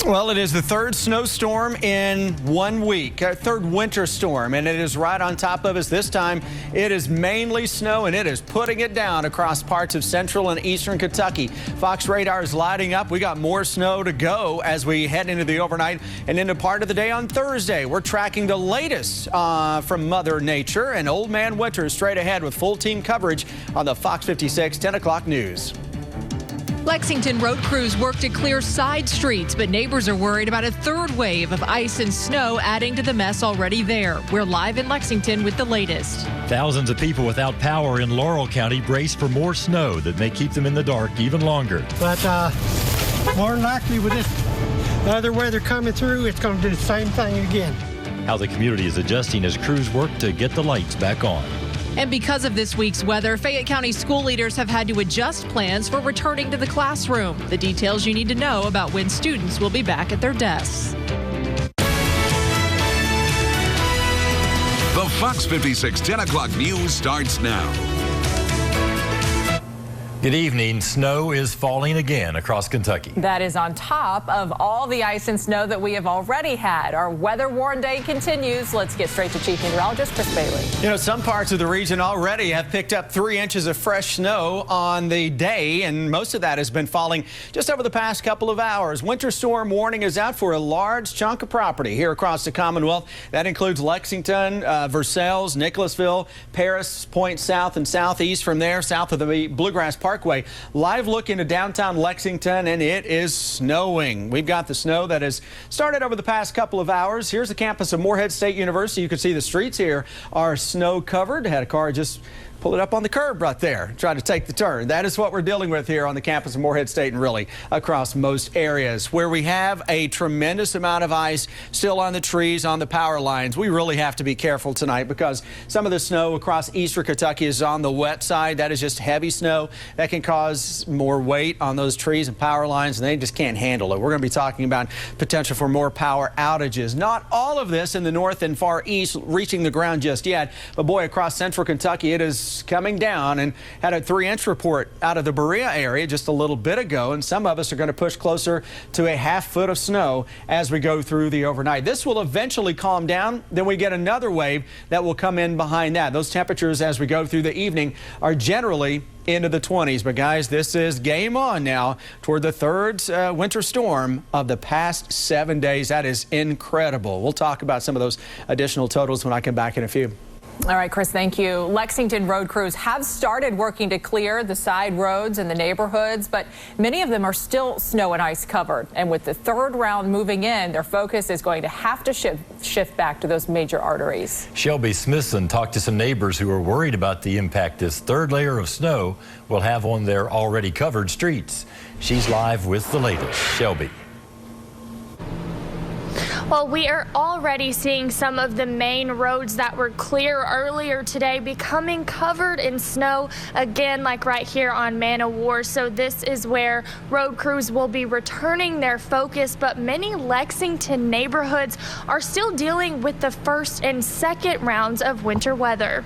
Well, it is the third snowstorm in 1 week, third winter storm, and it is right on top of us. This time, it is mainly snow, and it is putting it down across parts of central and eastern Kentucky. Fox radar is lighting up. We got more snow to go as we head into the overnight and into part of the day on Thursday. We're tracking the latest from Mother Nature, and Old Man Winter is straight ahead with full team coverage on the Fox 56 10 o'clock news. Lexington road crews work to clear side streets, but neighbors are worried about a third wave of ice and snow adding to the mess already there. We're live in Lexington with the latest. Thousands of people without power in Laurel County brace for more snow that may keep them in the dark even longer. But more than likely with this other weather coming through, it's going to do the same thing again. How the community is adjusting as crews work to get the lights back on. And because of this week's weather, Fayette County school leaders have had to adjust plans for returning to the classroom. The details you need to know about when students will be back at their desks. The Fox 56 10 o'clock news starts now. Good evening. Snow is falling again across Kentucky. That is on top of all the ice and snow that we have already had. Our weather-worn day continues. Let's get straight to Chief Meteorologist Chris Bailey. You know, some parts of the region already have picked up 3 inches of fresh snow on the day, and most of that has been falling just over the past couple of hours. Winter storm warning is out for a large chunk of property here across the Commonwealth. That includes Lexington, Versailles, Nicholasville, Paris, Point South and southeast from there, south of the Bluegrass Parkway. Live look into downtown Lexington, and it is snowing. We've got the snow that has started over the past couple of hours. Here's the campus of Morehead State University. You can see the streets here are snow covered. Had a car just pull it up on the curb right there, try to take the turn. That is what we're dealing with here on the campus of Morehead State and really across most areas. Where we have a tremendous amount of ice still on the trees, on the power lines. We really have to be careful tonight because some of the snow across eastern Kentucky is on the wet side. That is just heavy snow that can cause more weight on those trees and power lines, and they just can't handle it. We're going to be talking about potential for more power outages. Not all of this in the north and far east reaching the ground just yet, but boy, across central Kentucky, it is coming down, and had a 3-inch report out of the Berea area just a little bit ago, and some of us are going to push closer to a ½ foot of snow as we go through the overnight. This will eventually calm down. Then we get another wave that will come in behind that. Those temperatures as we go through the evening are generally into the 20s. But guys, this is game on now toward the third winter storm of the past 7 days. That is incredible. We'll talk about some of those additional totals when I come back in a few. All right, Chris, thank you. Lexington road crews have started working to clear the side roads in the neighborhoods, but many of them are still snow and ice covered. And with the third round moving in, their focus is going to have to shift back to those major arteries. Shelby Smithson talked to some neighbors who are worried about the impact this third layer of snow will have on their already covered streets. She's live with the latest. Shelby. Well, we are already seeing some of the main roads that were clear earlier today becoming covered in snow again, like right here on Man o' War. So this is where road crews will be returning their focus, but many Lexington neighborhoods are still dealing with the first and second rounds of winter weather.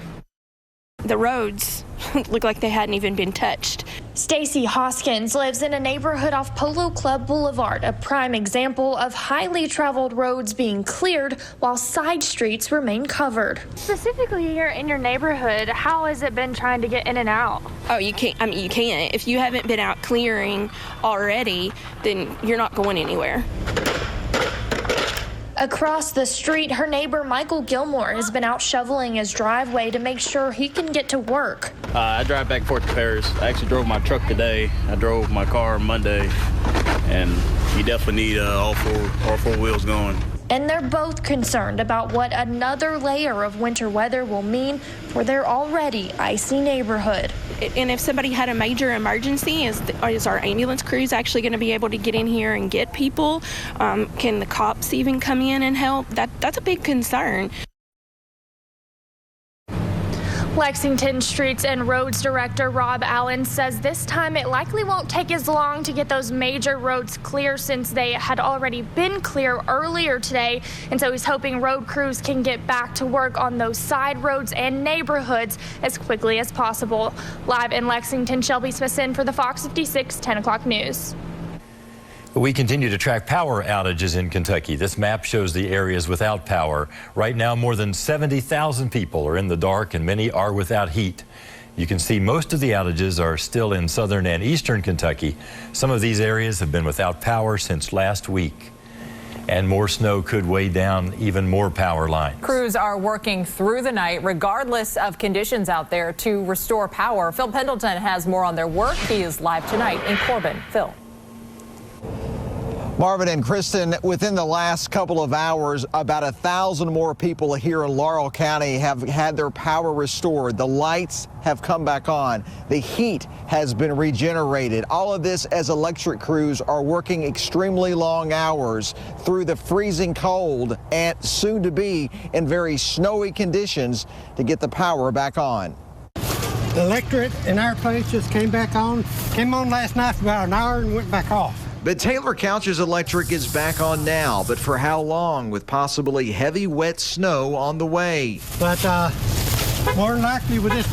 The roads look like they hadn't even been touched. Stacy Hoskins lives in a neighborhood off Polo Club Boulevard, a prime example of highly traveled roads being cleared while side streets remain covered. Specifically here in your neighborhood, how has it been trying to get in and out? Oh, you can't. I mean, you can't. If you haven't been out clearing already, then you're not going anywhere. Across the street, her neighbor Michael Gilmore has been out shoveling his driveway to make sure he can get to work. I drive back and forth to Paris. I actually drove my truck today. I drove my car Monday, and you definitely need all four wheels going. And they're both concerned about what another layer of winter weather will mean for their already icy neighborhood. And if somebody had a major emergency, is our ambulance crews actually going to be able to get in here and get people? Can the cops even come in and help? That's a big concern. Lexington Streets and Roads Director Rob Allen says this time it likely won't take as long to get those major roads clear since they had already been clear earlier today. And so he's hoping road crews can get back to work on those side roads and neighborhoods as quickly as possible. Live in Lexington, Shelby Smithson for the Fox 56 10 o'clock news. We continue to track power outages in Kentucky. This map shows the areas without power. Right now, more than 70,000 people are in the dark and many are without heat. You can see most of the outages are still in southern and eastern Kentucky. Some of these areas have been without power since last week. And more snow could weigh down even more power lines. Crews are working through the night, regardless of conditions out there, to restore power. Phil Pendleton has more on their work. He is live tonight in Corbin. Phil. Marvin and Kristen, within the last couple of hours, about 1,000 more people here in Laurel County have had their power restored. The lights have come back on. The heat has been regenerated. All of this as electric crews are working extremely long hours through the freezing cold and soon to be in very snowy conditions to get the power back on. The electric in our place just came on last night for about an hour and went back off. But Taylor Couch's electric is back on now, but for how long, with possibly heavy, wet snow on the way? But more than likely with this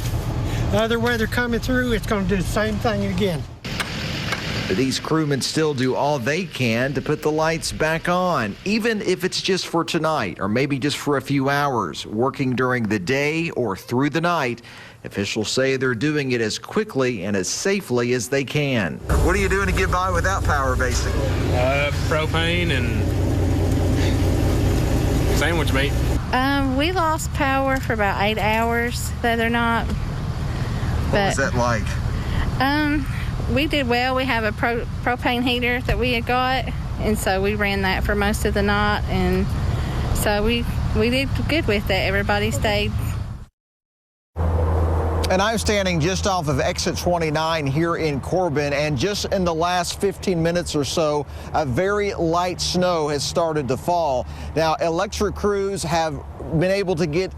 other weather coming through, it's going to do the same thing again. But these crewmen still do all they can to put the lights back on, even if it's just for tonight or maybe just for a few hours, working during the day or through the night. Officials say they're doing it as quickly and as safely as they can. What are you doing to get by without power, basically? Propane and sandwich meat. We lost power for about 8 hours the other night. What was that like? We did well. We have a propane heater that we had got, and so we ran that for most of the night, and so we did good with it. Everybody stayed. And I'm standing just off of exit 29 here in Corbin, and just in the last 15 minutes or so, a very light snow has started to fall. Now, electric crews have been able to get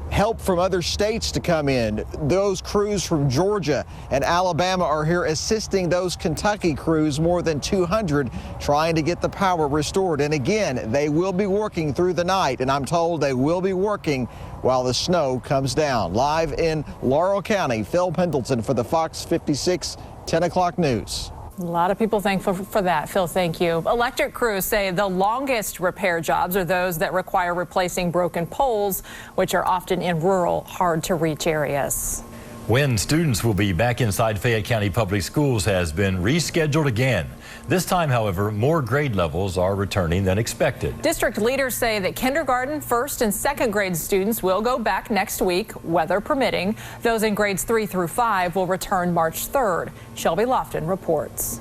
help from other states to come in. Those crews from Georgia and Alabama are here assisting those Kentucky crews, more than 200, trying to get the power restored. And again, they will be working through the night, and I'm told they will be working while the snow comes down. Live in Laurel County, Phil Pendleton for the Fox 56 10 o'clock news. A lot of people thankful for that. Phil, thank you. Electric crews say the longest repair jobs are those that require replacing broken poles, which are often in rural, hard-to-reach areas. When students will be back inside Fayette County Public Schools has been rescheduled again. This time, however, more grade levels are returning than expected. District leaders say that kindergarten, first and second grade students will go back next week, weather permitting. Those in grades 3 through 5 will return March 3rd. Shelby Lofton reports.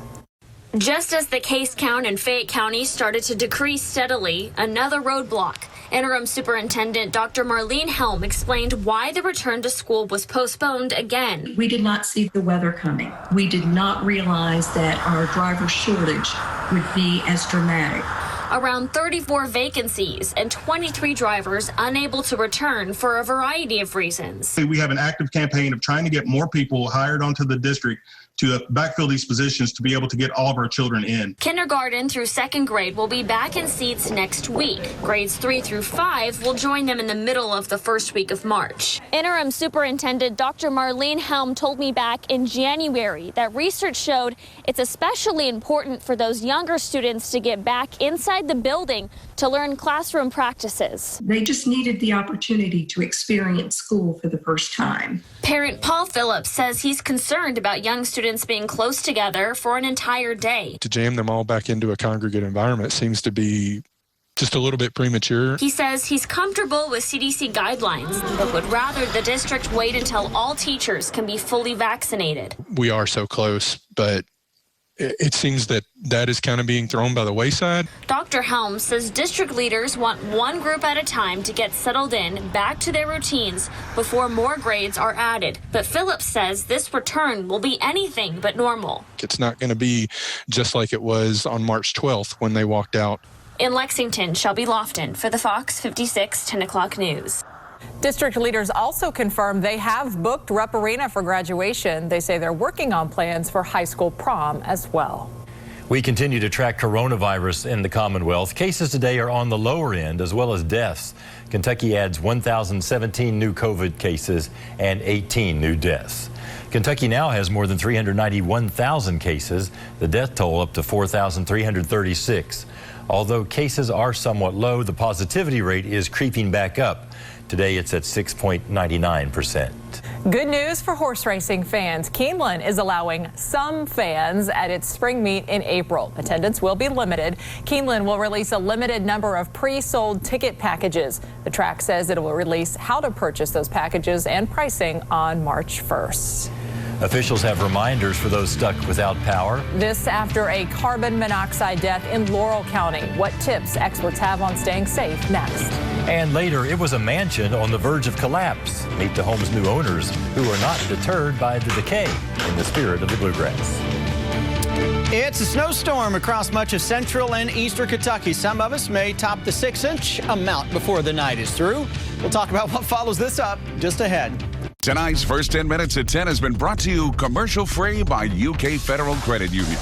Just as the case count in Fayette County started to decrease steadily, another roadblock. Interim Superintendent Dr. Marlene Helm explained why the return to school was postponed again. We did not see the weather coming. We did not realize that our driver shortage would be as dramatic. Around 34 vacancies and 23 drivers unable to return for a variety of reasons. We have an active campaign of trying to get more people hired onto the district to backfill these positions to be able to get all of our children in. Kindergarten through second grade will be back in seats next week. Grades 3 through 5 will join them in the middle of the first week of March. Interim Superintendent Dr. Marlene Helm told me back in January that research showed it's especially important for those younger students to get back inside the building to learn classroom practices. They just needed the opportunity to experience school for the first time. Parent Paul Phillips says he's concerned about young students being close together for an entire day. To jam them all back into a congregate environment seems to be just a little bit premature. He says he's comfortable with CDC guidelines, but would rather the district wait until all teachers can be fully vaccinated. We are so close, but it seems that is kind of being thrown by the wayside. Dr. Helm says district leaders want one group at a time to get settled in, back to their routines before more grades are added. But Phillips says this return will be anything but normal. It's not going to be just like it was on March 12th when they walked out. In Lexington, Shelby Lofton for the Fox 56 10 o'clock news. District leaders also confirmed they have booked Rupp Arena for graduation. They say they're working on plans for high school prom as well. We continue to track coronavirus in the Commonwealth. Cases today are on the lower end, as well as deaths. Kentucky adds 1,017 new COVID cases and 18 new deaths. Kentucky now has more than 391,000 cases, the death toll up to 4,336. Although cases are somewhat low, the positivity rate is creeping back up. Today it's at 6.99%. Good news for horse racing fans. Keeneland is allowing some fans at its spring meet in April. Attendance will be limited. Keeneland will release a limited number of pre-sold ticket packages. The track says it will release how to purchase those packages and pricing on March 1st. Officials have reminders for those stuck without power. This after a carbon monoxide death in Laurel County. What tips experts have on staying safe next. And later, it was a mansion on the verge of collapse. Meet the home's new owners, who are not deterred by the decay, in the spirit of the bluegrass. It's a snowstorm across much of central and eastern Kentucky. Some of us may top the 6-inch amount before the night is through. We'll talk about what follows this up just ahead. Tonight's First 10 Minutes at 10 has been brought to you commercial-free by UK Federal Credit Union.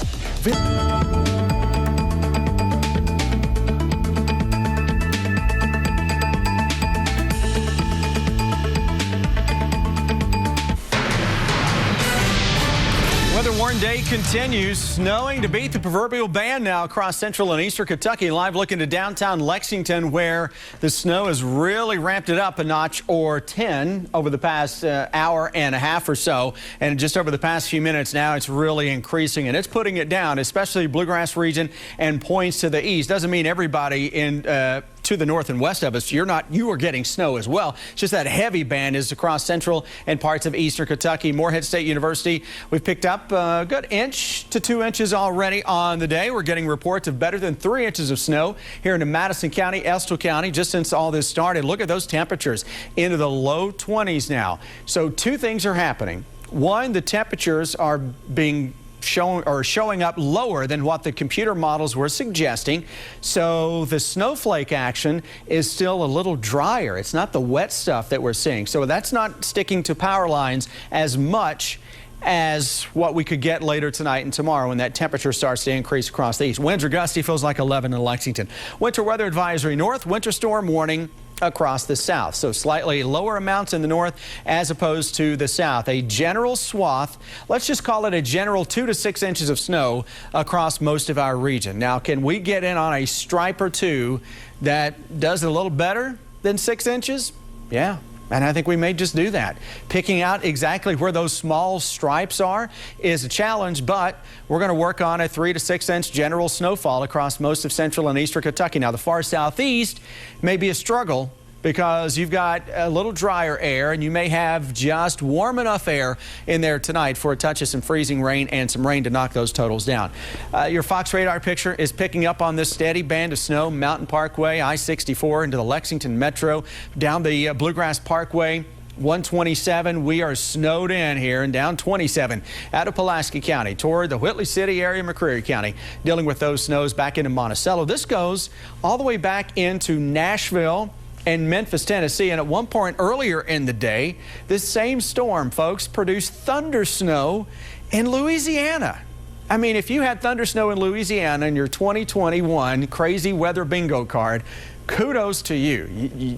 Weather-worn day continues. Snowing to beat the proverbial band now across central and eastern Kentucky. Live look into downtown Lexington, where the snow has really ramped it up a notch or 10 over the past hour and a half or so. And just over the past few minutes now, it's really increasing, and it's putting it down, especially bluegrass region and points to the east. Doesn't mean everybody in to the north and west of us, you are getting snow as well. It's just that heavy band is across central and parts of eastern Kentucky. Morehead State University, we've picked up a good inch to 2 inches already on the day. We're getting reports of better than 3 inches of snow here in Madison County, Estill County, just since all this started. Look at those temperatures into the low 20s now. So two things are happening. One, the temperatures are showing up lower than what the computer models were suggesting. So the snowflake action is still a little drier. It's not the wet stuff that we're seeing. So that's not sticking to power lines as much as what we could get later tonight and tomorrow when that temperature starts to increase across the east. Winds are gusty, feels like 11 in Lexington. Winter weather advisory north, winter storm warning across the south. So slightly lower amounts in the north as opposed to the south. A general swath, let's just call it a general 2 to 6 inches of snow across most of our region. Now, can we get in on a stripe or two that does it a little better than 6 inches? Yeah. And I think we may just do that. Picking out exactly where those small stripes are is a challenge, but we're going to work on a 3 to 6 inch general snowfall across most of central and eastern Kentucky. Now, the far southeast may be a struggle because you've got a little drier air, and you may have just warm enough air in there tonight for a touch of some freezing rain and some rain to knock those totals down. Your Fox radar picture is picking up on this steady band of snow. Mountain Parkway, I-64 into the Lexington Metro, down the Bluegrass Parkway, 127. We are snowed in here, and down 27 out of Pulaski County toward the Whitley City area, McCreary County, dealing with those snows back into Monticello. This goes all the way back into Nashville and Memphis, Tennessee. And at one point earlier in the day, this same storm, folks, produced thunder snow in Louisiana. I mean, if you had thunder snow in Louisiana in your 2021 crazy weather bingo card, kudos to you.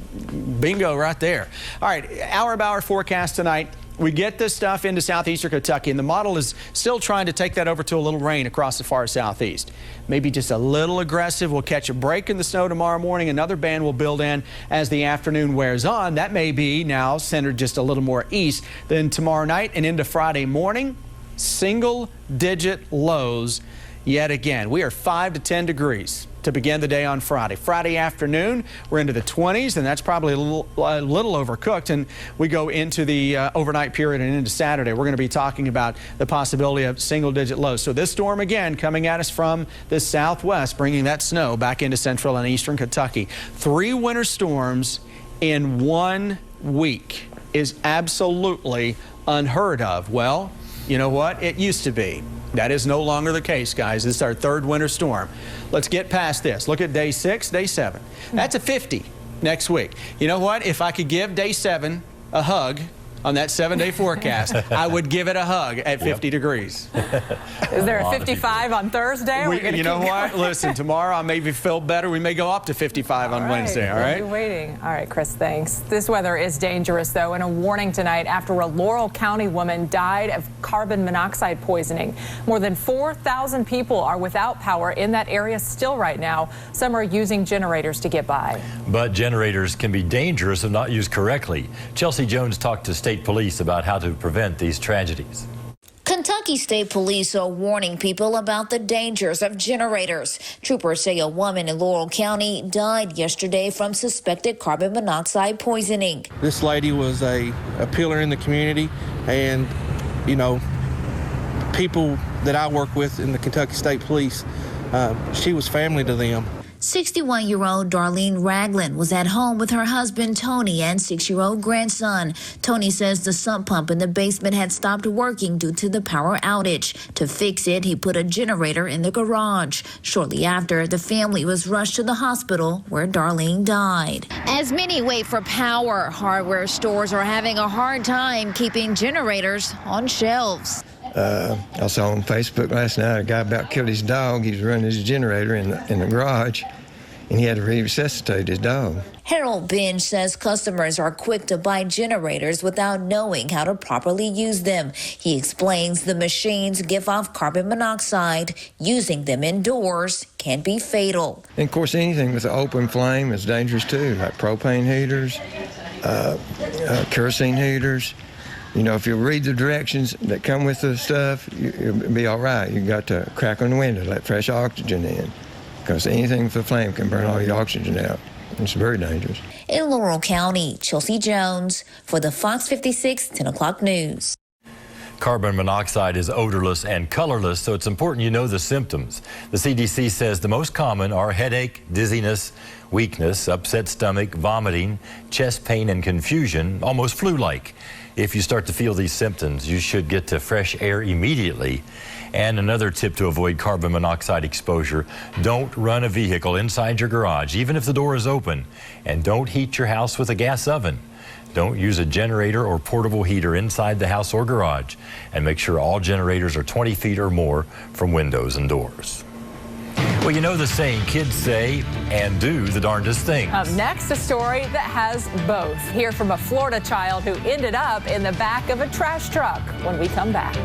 Bingo right there. All right, hour-by-hour forecast tonight. We get this stuff into southeastern Kentucky, and the model is still trying to take that over to a little rain across the far southeast. Maybe just a little aggressive. We'll catch a break in the snow tomorrow morning. Another band will build in as the afternoon wears on. That may be now centered just a little more east than tomorrow night and into Friday morning. Single-digit lows yet again. We are 5 to 10 degrees to begin the day on Friday. Friday afternoon, we're into the 20s, and that's probably a little overcooked. And we go into the overnight period and into Saturday. We're going to be talking about the possibility of single-digit lows. So this storm, again, coming at us from the southwest, bringing that snow back into central and eastern Kentucky. 3 winter storms in 1 week is absolutely unheard of. Well, you know what? It used to be. That is no longer the case, guys. This is our 3rd winter storm. Let's get past this. Look at day 6, day 7. That's a 50 next week. You know what? If I could give day 7 a hug on that 7-day forecast, I would give it a hug at 50 degrees. Is there a 55 on Thursday? You know what? Listen, tomorrow I may feel better. We may go up to 55 on Wednesday, all right? We'll be waiting. All right, Chris, thanks. This weather is dangerous, though, and a warning tonight after a Laurel County woman died of carbon monoxide poisoning. More than 4,000 people are without power in that area still right now. Some are using generators to get by. But generators can be dangerous if not used correctly. Chelsea Jones talked to state police about how to prevent these tragedies. Kentucky State Police are warning people about the dangers of generators. Troopers say a woman in Laurel County died yesterday from suspected carbon monoxide poisoning. This lady was a pillar in the community, and, you know, people that I work with in the Kentucky State Police, she was family to them. 61-year-old Darlene Ragland was at home with her husband Tony and 6-year-old grandson. Tony says the sump pump in the basement had stopped working due to the power outage. To fix it, he put a generator in the garage. Shortly after, the family was rushed to the hospital where Darlene died. As many wait for power, hardware stores are having a hard time keeping generators on shelves. I saw on Facebook last night a guy about killed his dog. He was running his generator in the garage, and he had to resuscitate his dog. Harold Binge says customers are quick to buy generators without knowing how to properly use them. He explains the machines give off carbon monoxide. Using them indoors can be fatal. And of course, anything with an open flame is dangerous too, like propane heaters, kerosene heaters. You know, if you read the directions that come with the stuff, you'll be all right. You got to crack on the window, let fresh oxygen in, because anything with a flame can burn all your oxygen out. It's very dangerous. In Laurel County, Chelsea Jones for the Fox 56 10 o'clock news. Carbon monoxide is odorless and colorless, so it's important you know the symptoms. The CDC says the most common are headache, dizziness, weakness, upset stomach, vomiting, chest pain, and confusion, almost flu-like. If you start to feel these symptoms, you should get to fresh air immediately. And another tip to avoid carbon monoxide exposure, don't run a vehicle inside your garage, even if the door is open. And don't heat your house with a gas oven. Don't use a generator or portable heater inside the house or garage. And make sure all generators are 20 feet or more from windows and doors. Well, you know the saying, kids say and do the darndest things. Up next, a story that has both. Hear from a Florida child who ended up in the back of a trash truck when we come back.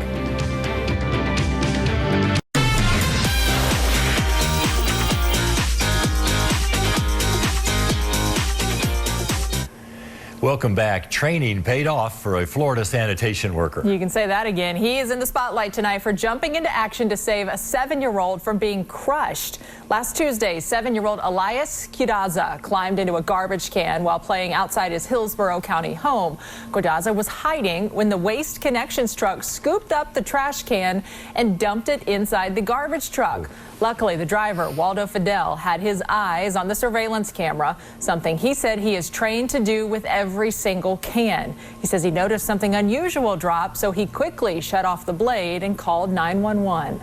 Welcome back. Training paid off for a Florida sanitation worker. You can say that again. He is in the spotlight tonight for jumping into action to save a 7-year-old from being crushed. Last Tuesday, 7-year-old Elias Cudaza climbed into a garbage can while playing outside his Hillsborough County home. Cudaza was hiding when the Waste Connections truck scooped up the trash can and dumped it inside the garbage truck. Luckily, the driver, Waldo Fidel, had his eyes on the surveillance camera, something he said he is trained to do with every single can. He says he noticed something unusual drop, so he quickly shut off the blade and called 911.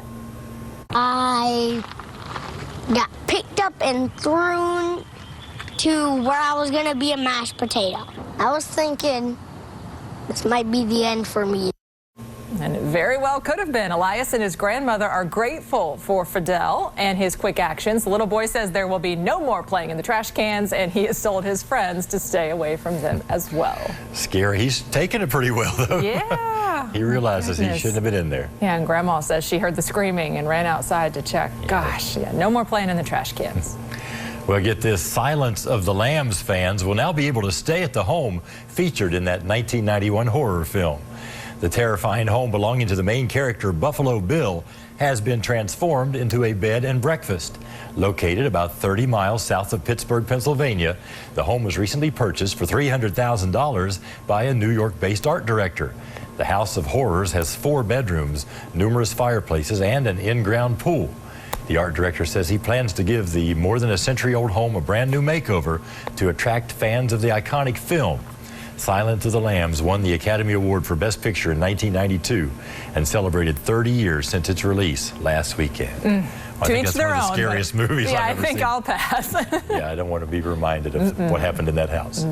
I got picked up and thrown to where I was going to be a mashed potato. I was thinking this might be the end for me. And it very well could have been. Elias and his grandmother are grateful for Fidel and his quick actions. The little boy says there will be no more playing in the trash cans, and he has told his friends to stay away from them as well. Scary. He's taking it pretty well, though. Yeah. He realizes he shouldn't have been in there. Yeah, and Grandma says she heard the screaming and ran outside to check. Gosh, yeah, no more playing in the trash cans. Well, get this, Silence of the Lambs fans will now be able to stay at the home featured in that 1991 horror film. The terrifying home belonging to the main character, Buffalo Bill, has been transformed into a bed and breakfast. Located about 30 miles south of Pittsburgh, Pennsylvania, the home was recently purchased for $300,000 by a New York-based art director. The House of Horrors has 4 bedrooms, numerous fireplaces, and an in-ground pool. The art director says he plans to give the more than a century-old home a brand new makeover to attract fans of the iconic film. Silence of the Lambs won the Academy Award for Best Picture in 1992 and celebrated 30 years since its release last weekend. I think that's one of the scariest movies Yeah, I've ever seen. I'll pass. Yeah, I don't want to be reminded of what happened in that house.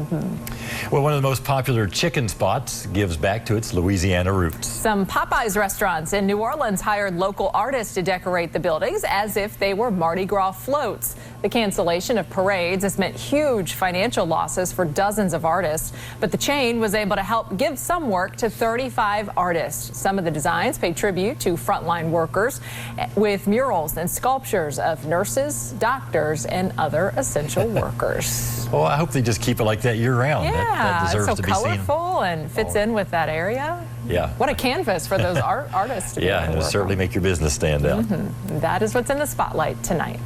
Well, one of the most popular chicken spots gives back to its Louisiana roots. Some Popeyes restaurants in New Orleans hired local artists to decorate the buildings as if they were Mardi Gras floats. The cancellation of parades has meant huge financial losses for dozens of artists, but the chain was able to help give some work to 35 artists. Some of the designs pay tribute to frontline workers with murals and sculptures of nurses, doctors, and other essential workers. Well, I hope they just keep it like that year-round. Yeah, that deserves it's so to be seen. colorful and fits in with that area. Yeah. What a canvas for those artists to be able to it'll work certainly on. make your business stand out. That is what's in the spotlight tonight.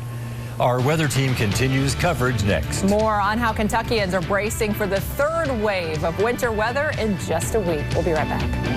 Our weather team continues coverage next. More on how Kentuckians are bracing for the third wave of winter weather in just a week. We'll be right back.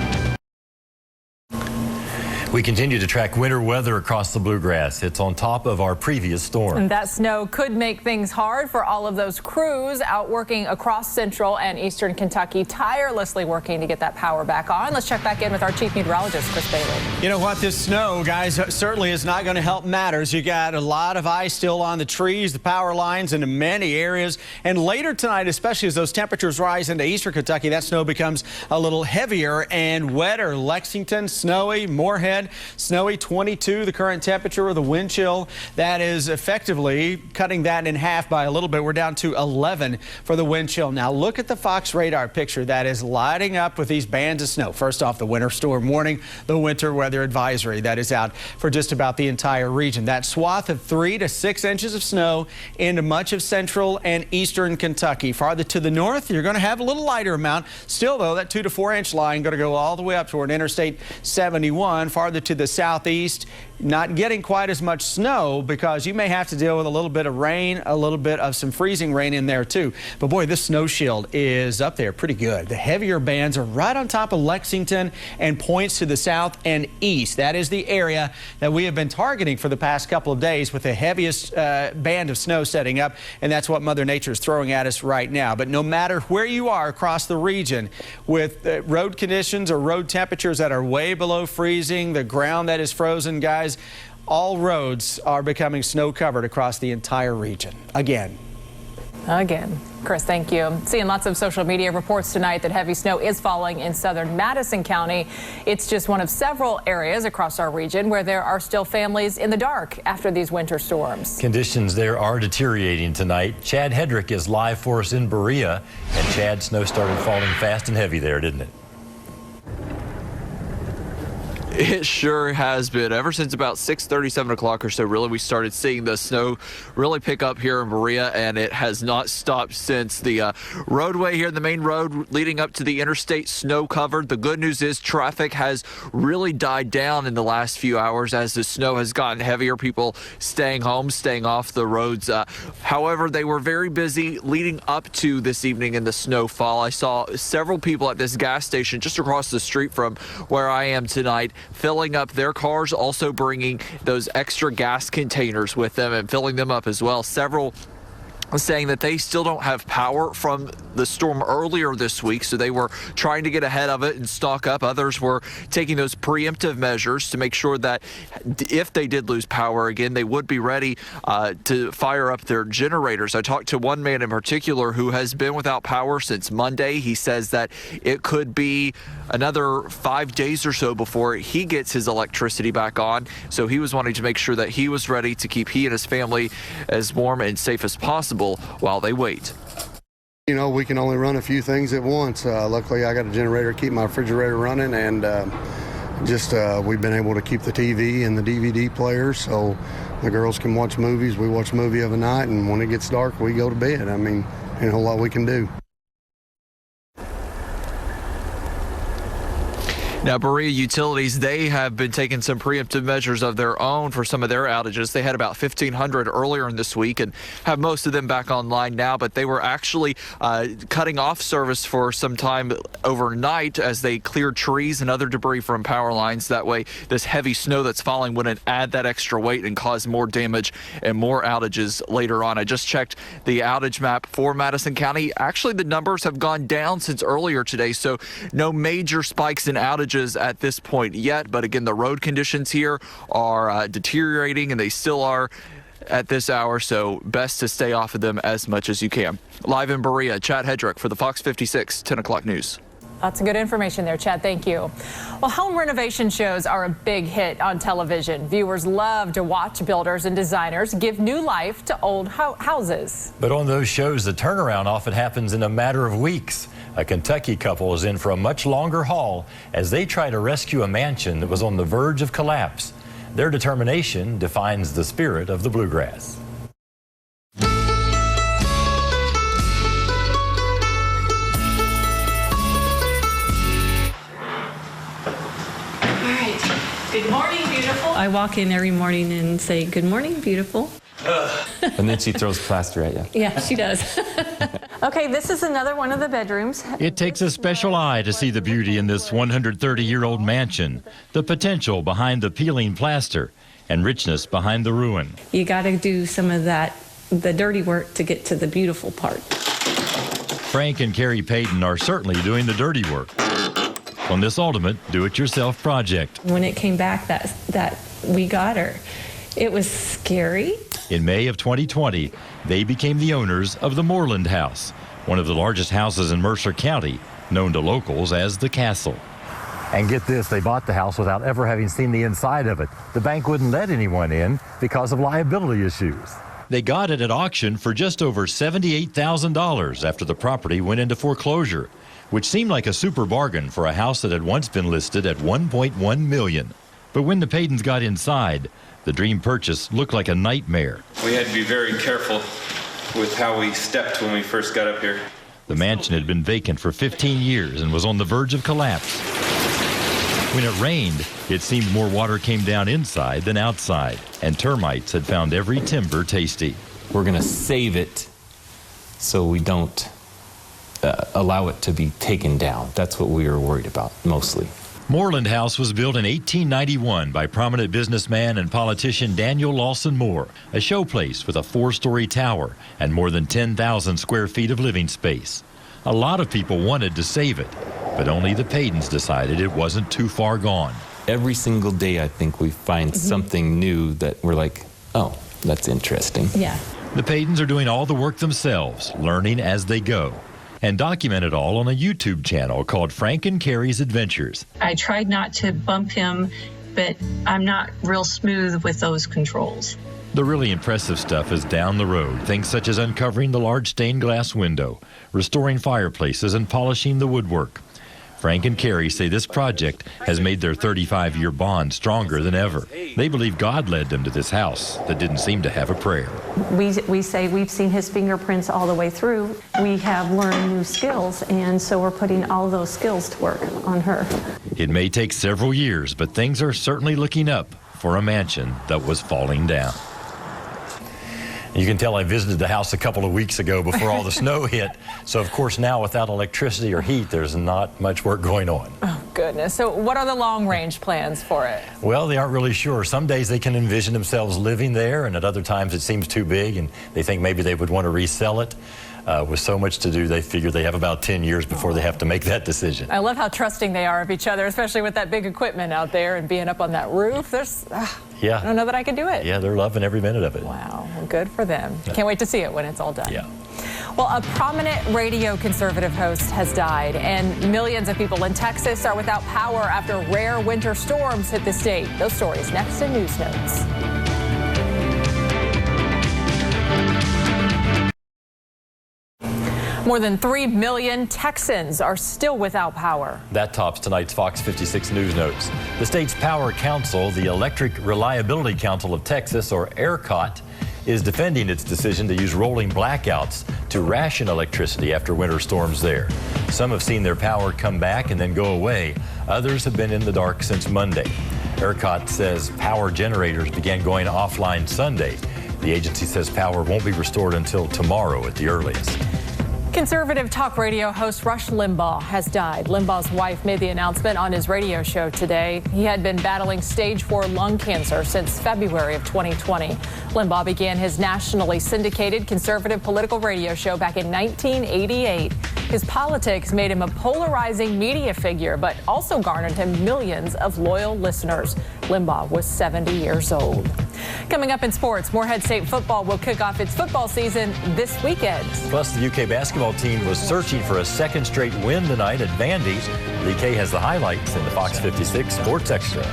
We continue to track winter weather across the Bluegrass. It's on top of our previous storm. And that snow could make things hard for all of those crews out working across central and eastern Kentucky, tirelessly working to get that power back on. Let's check back in with our chief meteorologist, Chris Bailey. You know what? This snow, guys, certainly is not going to help matters. You got a lot of ice still on the trees, the power lines into many areas. And later tonight, especially as those temperatures rise into eastern Kentucky, that snow becomes a little heavier and wetter. Lexington, snowy, Moorhead, snowy, 22, the current temperature. The wind chill, that is effectively cutting that in half by a little bit. We're down to 11 for the wind chill. Now look at the Fox radar picture that is lighting up with these bands of snow. First off, the winter storm warning, the winter weather advisory that is out for just about the entire region. That swath of 3 to 6 inches of snow into much of central and eastern Kentucky. Farther to the north, you're going to have a little lighter amount. Still, though, that 2 to 4 inch line going to go all the way up toward Interstate 71. Farther to the southeast, not getting quite as much snow because you may have to deal with a little bit of rain, a little bit of some freezing rain in there too. But boy, this snow shield is up there pretty good. The heavier bands are right on top of Lexington and points to the south and east. That is the area that we have been targeting for the past couple of days with the heaviest band of snow setting up, and that's what Mother Nature is throwing at us right now. But no matter where you are across the region with road conditions or road temperatures that are way below freezing, the ground that is frozen, guys, all roads are becoming snow covered across the entire region. Again, Chris, thank you. Seeing lots of social media reports tonight that heavy snow is falling in southern Madison County. It's just one of several areas across our region where there are still families in the dark after these winter storms. Conditions there are deteriorating tonight. Chad Hedrick is live for us in Berea. And Chad, snow started falling fast and heavy there, didn't it? It sure has been. Ever since about 6:30, 7 o'clock or so, really, we started seeing the snow really pick up here in Berea, and it has not stopped since. The roadway here, the main road leading up to the interstate, snow covered. The good news is traffic has really died down in the last few hours as the snow has gotten heavier. People staying home, staying off the roads. However, they were very busy leading up to this evening in the snowfall. I saw several people at this gas station just across the street from where I am tonight, filling up their cars, also bringing those extra gas containers with them and filling them up as well. Several saying that they still don't have power from the storm earlier this week, so they were trying to get ahead of it and stock up. Others were taking those preemptive measures to make sure that if they did lose power again, they would be ready to fire up their generators. I talked to one man in particular who has been without power since Monday. He says that it could be another 5 days or so before he gets his electricity back on, so he was wanting to make sure that he was ready to keep he and his family as warm and safe as possible while they wait. You know, we can only run a few things at once. Luckily, I got a generator to keep my refrigerator running, and we've been able to keep the TV and the DVD player so the girls can watch movies. We watch a movie of a night, and when it gets dark, we go to bed. I mean, ain't a whole lot we can do. Now, Berea Utilities, they have been taking some preemptive measures of their own for some of their outages. They had about 1,500 earlier in this week and have most of them back online now, but they were actually cutting off service for some time overnight as they cleared trees and other debris from power lines. That way, this heavy snow that's falling wouldn't add that extra weight and cause more damage and more outages later on. I just checked the outage map for Madison County. Actually, the numbers have gone down since earlier today, so no major spikes in outages damages at this point yet, but again, the road conditions here are deteriorating, and they still are at this hour, so best to stay off of them as much as you can. Live in Berea, Chad Hedrick for the Fox 56 10 o'clock news. Lots of good information there, Chad. Thank you. Well, home renovation shows are a big hit on television. Viewers love to watch builders and designers give new life to old houses. But on those shows, the turnaround often happens in a matter of weeks. A Kentucky couple is in for a much longer haul as they try to rescue a mansion that was on the verge of collapse. Their determination defines the spirit of the bluegrass. Good morning, beautiful. I walk in every morning and say, good morning, beautiful. And then she throws plaster at you. Yeah, she does. Okay, this is another one of the bedrooms. It takes a special eye to see the beauty in this 130-year-old mansion, the potential behind the peeling plaster, and richness behind the ruin. You got to do some of the dirty work to get to the beautiful part. Frank and Carrie Payton are certainly doing the dirty work on this ultimate do-it-yourself project. When it came back that we got her, it was scary. In May of 2020, they became the owners of the Moreland House, one of the largest houses in Mercer County, known to locals as the Castle. And get this, they bought the house without ever having seen the inside of it. The bank wouldn't let anyone in because of liability issues. They got it at auction for just over $78,000 after the property went into foreclosure, which seemed like a super bargain for a house that had once been listed at $1.1 million. But when the Paytons got inside, the dream purchase looked like a nightmare. We had to be very careful with how we stepped when we first got up here. The mansion had been vacant for 15 years and was on the verge of collapse. When it rained, it seemed more water came down inside than outside, and termites had found every timber tasty. We're going to save it so we don't allow it to be taken down. That's what we were worried about, mostly. Moreland House was built in 1891 by prominent businessman and politician Daniel Lawson Moore, a showplace with a 4-story tower and more than 10,000 square feet of living space. A lot of people wanted to save it, but only the Paytons decided it wasn't too far gone. Every single day, I think we find something new that we're like, oh, that's interesting. Yeah. The Paytons are doing all the work themselves, learning as they go, and document it all on a YouTube channel called Frank and Carrie's Adventures. I tried not to bump him, but I'm not real smooth with those controls. The really impressive stuff is down the road, things such as uncovering the large stained glass window, restoring fireplaces, and polishing the woodwork. Frank and Carrie say this project has made their 35-year bond stronger than ever. They believe God led them to this house that didn't seem to have a prayer. We say we've seen his fingerprints all the way through. We have learned new skills, and so we're putting all those skills to work on her. It may take several years, but things are certainly looking up for a mansion that was falling down. You can tell I visited the house a couple of weeks ago before all the snow hit. So, of course, now without electricity or heat, there's not much work going on. Oh, goodness. So what are the long-range plans for it? Well, they aren't really sure. Some days they can envision themselves living there, and at other times it seems too big, and they think maybe they would want to resell it. With so much to do, they figure they have about 10 years before they have to make that decision. I love how trusting they are of each other, especially with that big equipment out there and being up on that roof. Yeah. I don't know that I could do it. Yeah, they're loving every minute of it. Wow, well, good for them. Can't wait to see it when it's all done. Yeah. Well, a prominent radio conservative host has died, and millions of people in Texas are without power after rare winter storms hit the state. Those stories next in News Notes. More than 3 million Texans are still without power. That tops tonight's Fox 56 News Notes. The state's power council, the Electric Reliability Council of Texas, or ERCOT, is defending its decision to use rolling blackouts to ration electricity after winter storms there. Some have seen their power come back and then go away. Others have been in the dark since Monday. ERCOT says power generators began going offline Sunday. The agency says power won't be restored until tomorrow at the earliest. Conservative talk radio host Rush Limbaugh has died. Limbaugh's wife made the announcement on his radio show today. He had been battling stage 4 lung cancer since February of 2020. Limbaugh began his nationally syndicated conservative political radio show back in 1988. His politics made him a polarizing media figure, but also garnered him millions of loyal listeners. Limbaugh was 70 years old. Coming up in sports, Morehead State football will kick off its football season this weekend. Plus, the UK basketball team was searching for a second straight win tonight at Vandy. DK has the highlights in the Fox 56 Sports Extra.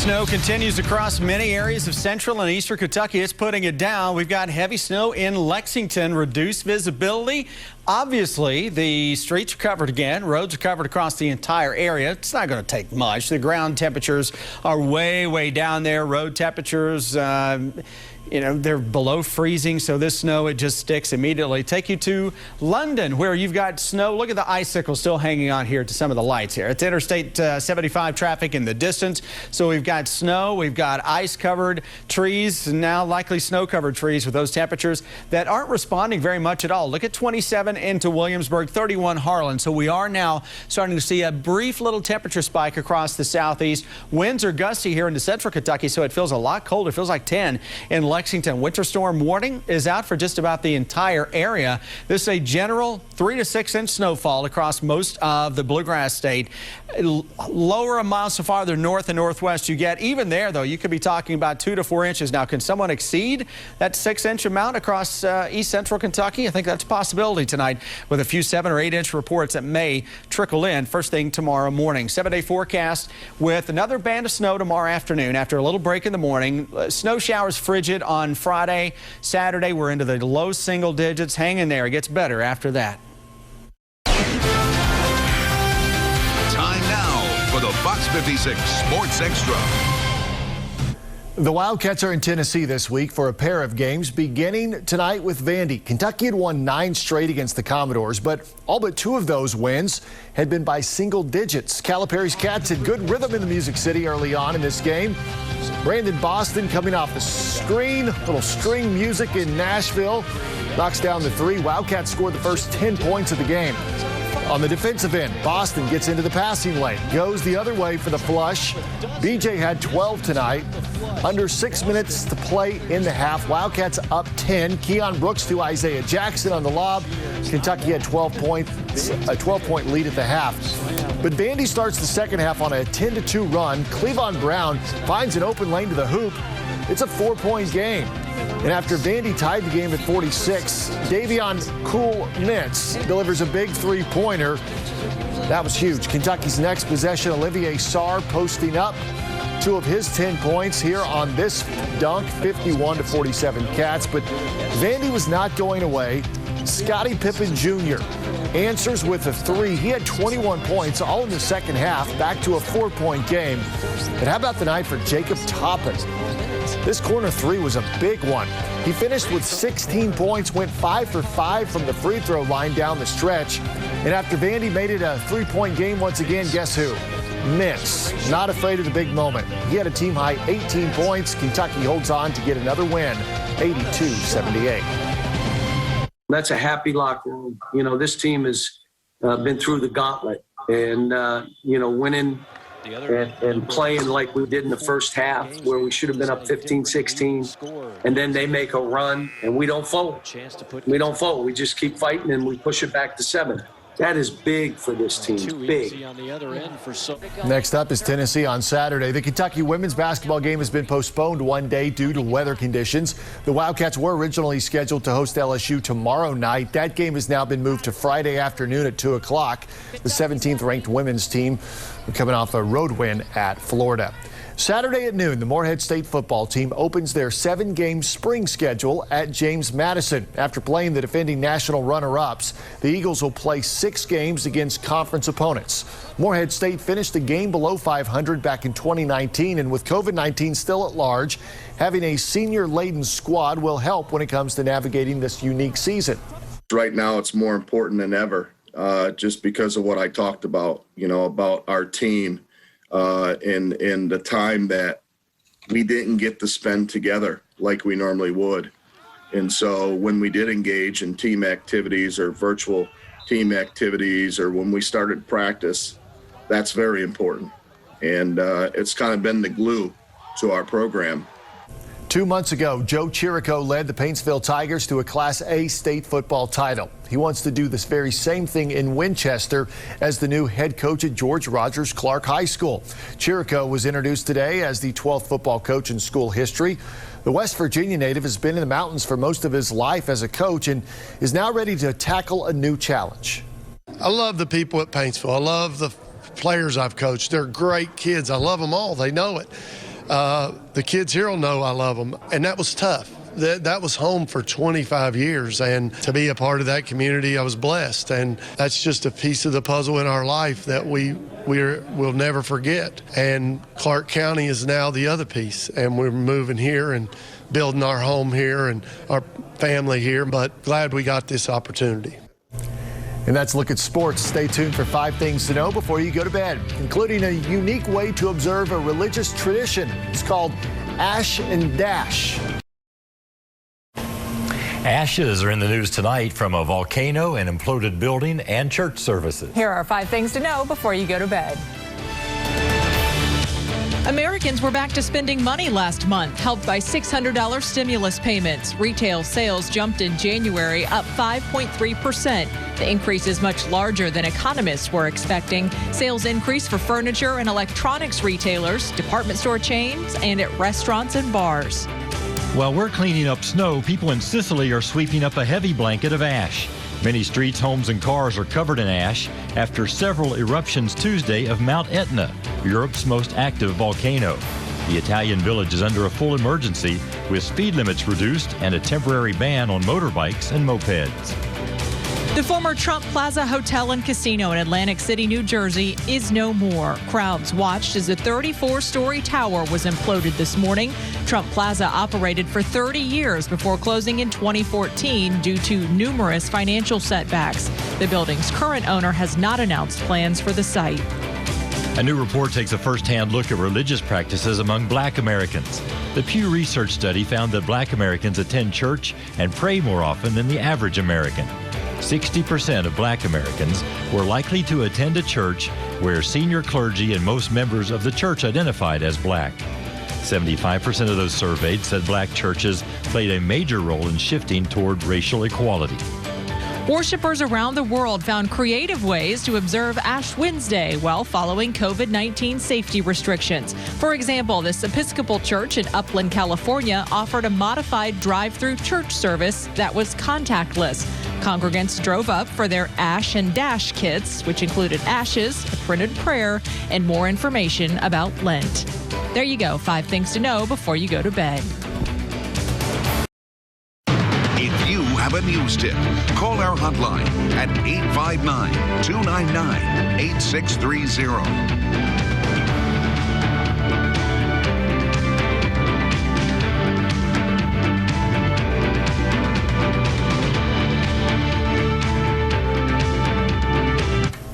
Snow continues across many areas of central and eastern Kentucky. It's putting it down. We've got heavy snow in Lexington, reduced visibility. Obviously, the streets are covered again. Roads are covered across the entire area. It's not going to take much. The ground temperatures are way down there. Road temperatures, they're below freezing, so this snow, it just sticks immediately. Take you to London, where you've got snow. Look at the icicles still hanging on here to some of the lights here. It's Interstate 75 traffic in the distance. So we've got snow, we've got ice-covered trees, and now likely snow-covered trees with those temperatures that aren't responding very much at all. Look at 27 into Williamsburg, 31 Harlan. So we are now starting to see a brief little temperature spike across the southeast. Winds are gusty here into central Kentucky, so it feels a lot colder. It feels like 10 in Lexington. Winter storm warning is out for just about the entire area. This is a general 3 to 6 inch snowfall across most of the bluegrass state. Lower a mile so farther north and northwest you get. Even there, though, you could be talking about 2 to 4 inches. Now, can someone exceed that 6 inch amount across east central Kentucky? I think that's a possibility tonight with a few 7 or 8 inch reports that may trickle in first thing tomorrow morning. 7-day forecast with another band of snow tomorrow afternoon after a little break in the morning. Snow showers frigid on Friday. Saturday, we're into the low single digits. Hang in there. It gets better after that. Time now for the Fox 56 Sports Extra. The Wildcats are in Tennessee this week for a pair of games beginning tonight with Vandy. Kentucky had won 9 straight against the Commodores, but all but 2 of those wins had been by single digits. Calipari's Cats had good rhythm in the Music City early on in this game. Brandon Boston coming off the screen, little string music in Nashville, knocks down the 3. Wildcats scored the first 10 points of the game. On the defensive end, Boston gets into the passing lane, goes the other way for the flush. BJ had 12 tonight. Under 6 minutes to play in the half. Wildcats up 10. Keon Brooks to Isaiah Jackson on the lob. Kentucky had 12 points, a 12-point lead at the half. But Vandy starts the second half on a 10-2 run. Cleavon Brown finds an open lane to the hoop. It's a 4-point game. And after Vandy tied the game at 46, Davion Cool Mintz delivers a big 3-pointer. That was huge. Kentucky's next possession, Olivier Sarr posting up 2 of his 10 points here on this dunk, 51-47 Cats. But Vandy was not going away. Scottie Pippen Jr. answers with a 3. He had 21 points all in the second half, back to a 4-point game. And how about the night for Jacob Toppin? This corner 3 was a big one. He finished with 16 points, went 5 for 5 from the free throw line down the stretch. And after Vandy made it a 3-point game once again, guess who? Mintz, not afraid of the big moment. He had a team-high 18 points. Kentucky holds on to get another win, 82-78. That's a happy locker room. You know, this team has been through the gauntlet and, winning and playing like we did in the first half where we should have been up 15-16, and then they make a run and we don't fold. We don't fold. We just keep fighting and we push it back to 7. That is big for this team, big. Next up is Tennessee on Saturday. The Kentucky women's basketball game has been postponed one day due to weather conditions. The Wildcats were originally scheduled to host LSU tomorrow night. That game has now been moved to Friday afternoon at 2 o'clock. The 17th ranked women's team are coming off a road win at Florida. Saturday at noon, the Morehead State football team opens their 7-game spring schedule at James Madison. After playing the defending national runner-ups, the Eagles will play 6 games against conference opponents. Morehead State finished the game below 500 back in 2019, and with COVID-19 still at large, having a senior-laden squad will help when it comes to navigating this unique season. Right now, it's more important than ever, just because of what I talked about, about our team. In the time that we didn't get to spend together like we normally would. And so when we did engage in team activities or virtual team activities, or when we started practice, that's very important. and it's kind of been the glue to our program. 2 months ago, Joe Chirico led the Paintsville Tigers to a Class A state football title. He wants to do this very same thing in Winchester as the new head coach at George Rogers Clark High School. Chirico was introduced today as the 12th football coach in school history. The West Virginia native has been in the mountains for most of his life as a coach and is now ready to tackle a new challenge. I love the people at Paintsville. I love the players I've coached. They're great kids. I love them all. They know it. The kids here will know I love them, and that was tough. That was home for 25 years, and to be a part of that community, I was blessed, and that's just a piece of the puzzle in our life that we'll never forget. And Clark County is now the other piece, and we're moving here and building our home here and our family here, but glad we got this opportunity. And that's a look at sports. Stay tuned for 5 things to know before you go to bed, including a unique way to observe a religious tradition. It's called Ash and Dash. Ashes are in the news tonight from a volcano, an imploded building, and church services. Here are 5 things to know before you go to bed. Americans were back to spending money last month, helped by $600 stimulus payments. Retail sales jumped in January, up 5.3%. The increase is much larger than economists were expecting. Sales increased for furniture and electronics retailers, department store chains, and at restaurants and bars. While we're cleaning up snow, people in Sicily are sweeping up a heavy blanket of ash. Many streets, homes, and cars are covered in ash after several eruptions Tuesday of Mount Etna, Europe's most active volcano. The Italian village is under a full emergency with speed limits reduced and a temporary ban on motorbikes and mopeds. The former Trump Plaza Hotel and Casino in Atlantic City, New Jersey is no more. Crowds watched as the 34-story tower was imploded this morning. Trump Plaza operated for 30 years before closing in 2014 due to numerous financial setbacks. The building's current owner has not announced plans for the site. A new report takes a first-hand look at religious practices among Black Americans. The Pew Research study found that Black Americans attend church and pray more often than the average American. 60% of Black Americans were likely to attend a church where senior clergy and most members of the church identified as Black. 75% of those surveyed said Black churches played a major role in shifting toward racial equality. Worshippers around the world found creative ways to observe Ash Wednesday while following COVID-19 safety restrictions. For example, this Episcopal church in Upland, California offered a modified drive-through church service that was contactless. Congregants drove up for their Ash and Dash kits, which included ashes, a printed prayer, and more information about Lent. There you go, 5 things to know before you go to bed. If you have a news tip, call our hotline at 859-299-8630.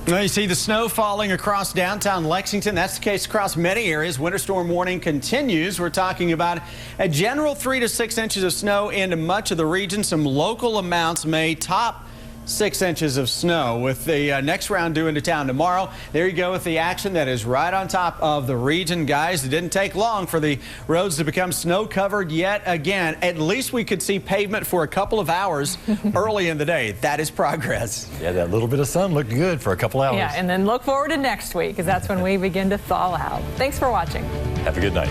Well, you see the snow falling across downtown Lexington. That's the case across many areas. Winter storm warning continues. We're talking about a general 3 to 6 inches of snow into much of the region. Some local amounts may top 6 inches of snow with the next round due into town tomorrow. There you go with the action that is right on top of the region. Guys, it didn't take long for the roads to become snow covered yet again. At least we could see pavement for a couple of hours early in the day. That is progress. Yeah, that little bit of sun looked good for a couple hours. Yeah, and then look forward to next week because that's when we begin to thaw out. Thanks for watching. Have a good night.